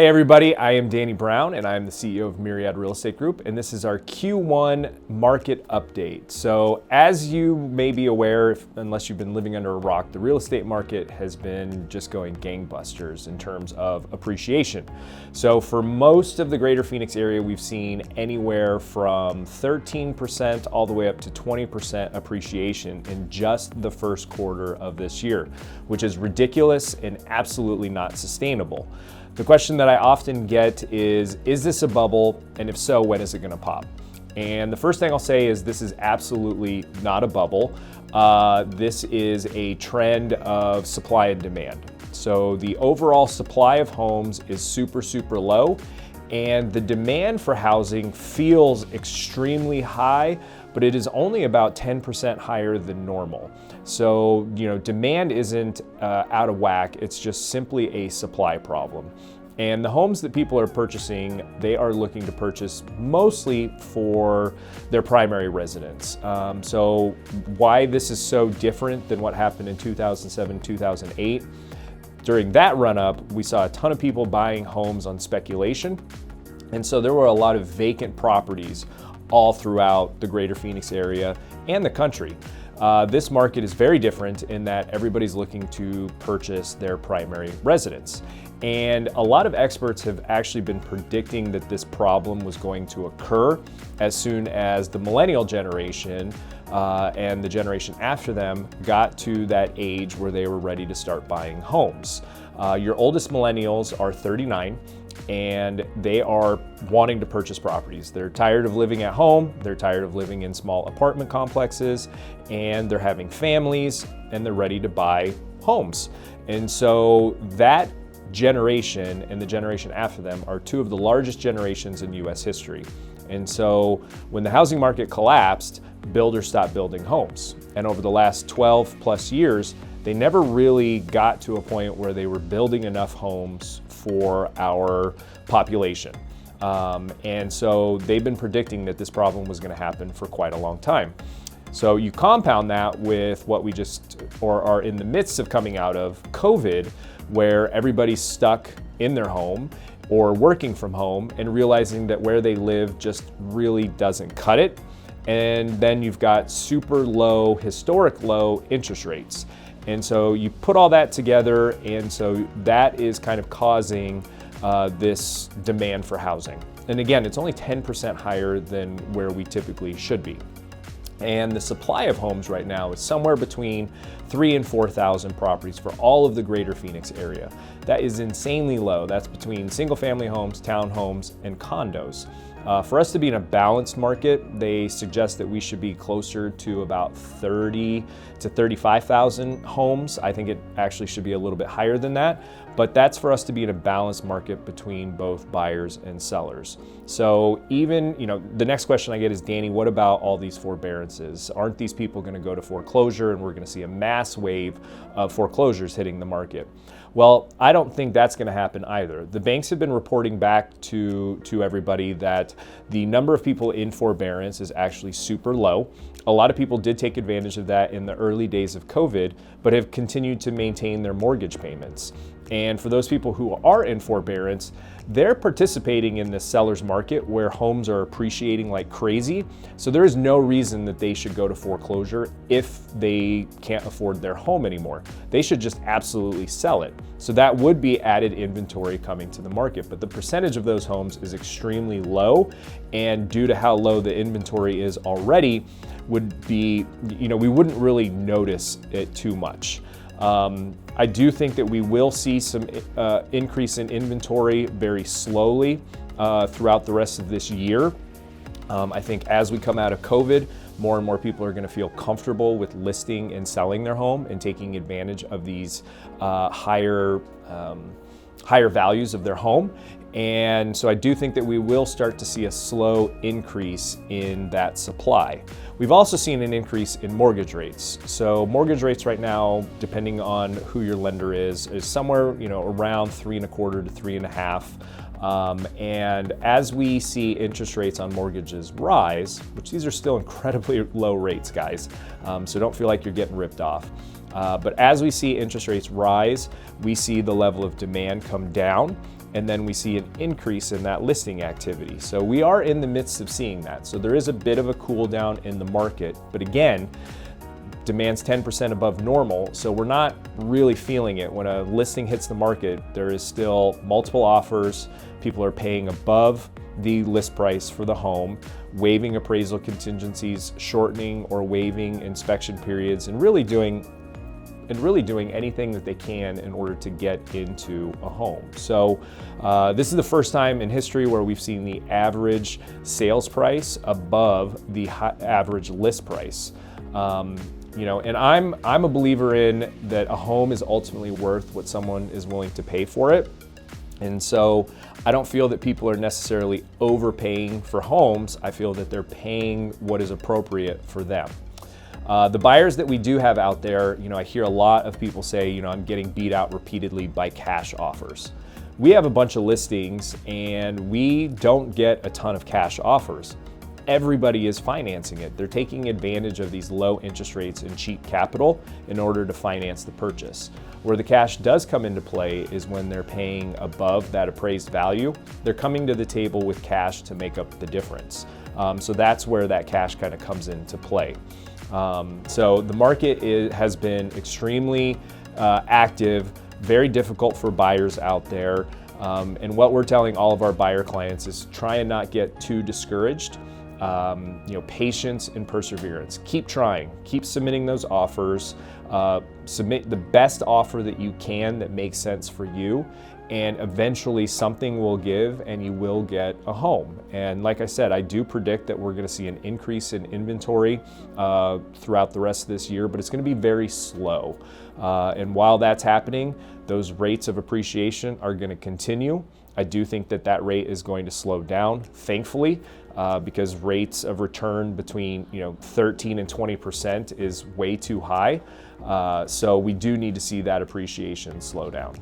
Hey everybody, I am Danny Brown and I am the CEO of Myriad Real Estate Group, and this is our Q1 market update. So as you may be aware, unless you've been living under a rock, the real estate market has been just going gangbusters in terms of appreciation. So for most of the greater Phoenix area, we've seen anywhere from 13% all the way up to 20% appreciation in just the first quarter of this year, which is ridiculous and absolutely not sustainable. The question that I often get is this a bubble? And if so, when is it gonna pop? And the first thing I'll say is this is absolutely not a bubble. This is a trend of supply and demand. So the overall supply of homes is super low, and the demand for housing feels extremely high, but it is only about 10% higher than normal. So, demand isn't out of whack, it's just simply a supply problem. And the homes that people are purchasing, they are looking to purchase mostly for their primary residence. So why this is so different than what happened in 2007, 2008, during that run-up, we saw a ton of people buying homes on speculation. And so there were a lot of vacant properties all throughout the greater Phoenix area and the country. This market is very different in that everybody's looking to purchase their primary residence. And a lot of experts have actually been predicting that this problem was going to occur as soon as the millennial generation and the generation after them got to that age where they were ready to start buying homes. Your oldest millennials are 39. And they are wanting to purchase properties. They're tired of living at home, they're tired of living in small apartment complexes, and they're having families, and they're ready to buy homes. And so that generation and the generation after them are two of the largest generations in US history. And so when the housing market collapsed, builders stopped building homes. And over the last 12 plus years, they never really got to a point where they were building enough homes for our population. And so they've been predicting that this problem was going to happen for quite a long time. So you compound that with what we just are in the midst of coming out of COVID, where everybody's stuck in their home or working from home and realizing that where they live just really doesn't cut it. And then you've got super low, historic low interest rates. And so you put all that together, and so that is kind of causing this demand for housing. And again, it's only 10% higher than where we typically should be. And the supply of homes right now is somewhere between 3,000 and 4,000 properties for all of the greater Phoenix area. That is insanely low. That's between single family homes, townhomes, and condos. For us to be in a balanced market, they suggest that we should be closer to about 30 to 35,000 homes. I think it actually should be a little bit higher than that, but that's for us to be in a balanced market between both buyers and sellers. So even, the next question I get is, Danny, what about all these forbearances? Aren't these people going to go to foreclosure and we're going to see a mass wave of foreclosures hitting the market? Well, I don't think that's going to happen either. The banks have been reporting back to everybody that the number of people in forbearance is actually super low. A lot of people did take advantage of that in the early days of COVID, but have continued to maintain their mortgage payments. And for those people who are in forbearance, they're participating in this seller's market where homes are appreciating like crazy. So there is no reason that they should go to foreclosure if they can't afford their home anymore. They should just absolutely sell it. So that would be added inventory coming to the market. But the percentage of those homes is extremely low. And due to how low the inventory is already, would be, we wouldn't really notice it too much. I do think that we will see some increase in inventory very slowly throughout the rest of this year. I think as we come out of COVID, more and more people are going to feel comfortable with listing and selling their home and taking advantage of these higher values of their home. And so I do think that we will start to see a slow increase in that supply. We've also seen an increase in mortgage rates. So mortgage rates right now, depending on who your lender is somewhere around 3.25% to 3.5%. And as we see interest rates on mortgages rise, which these are still incredibly low rates, guys, so don't feel like you're getting ripped off. But as we see interest rates rise, we see the level of demand come down. and then we see an increase in that listing activity. So we are in the midst of seeing that. So there is a bit of a cool down in the market, but again, demand's 10% above normal, so we're not really feeling it. When a listing hits the market, there is still multiple offers. People are paying above the list price for the home, waiving appraisal contingencies, shortening or waiving inspection periods, and really doing anything that they can in order to get into a home. So this is the first time in history where we've seen the average sales price above the average list price. And I'm a believer in that a home is ultimately worth what someone is willing to pay for it. And so I don't feel that people are necessarily overpaying for homes. I feel that they're paying what is appropriate for them. The buyers that we do have out there, I hear a lot of people say, I'm getting beat out repeatedly by cash offers. We have a bunch of listings and we don't get a ton of cash offers. Everybody is financing it. They're taking advantage of these low interest rates and cheap capital in order to finance the purchase. Where the cash does come into play is when they're paying above that appraised value. They're coming to the table with cash to make up the difference. So that's where that cash kind of comes into play. So the market has been extremely active, very difficult for buyers out there. And what we're telling all of our buyer clients is try and not get too discouraged. Patience and perseverance. Keep trying, keep submitting those offers, submit the best offer that you can that makes sense for you, and eventually something will give and you will get a home. And like I said, I do predict that we're going to see an increase in inventory throughout the rest of this year, but it's going to be very slow. And while that's happening, those rates of appreciation are going to continue. I do think that rate is going to slow down, thankfully, because rates of return between 13 and 20% is way too high. So we do need to see that appreciation slow down.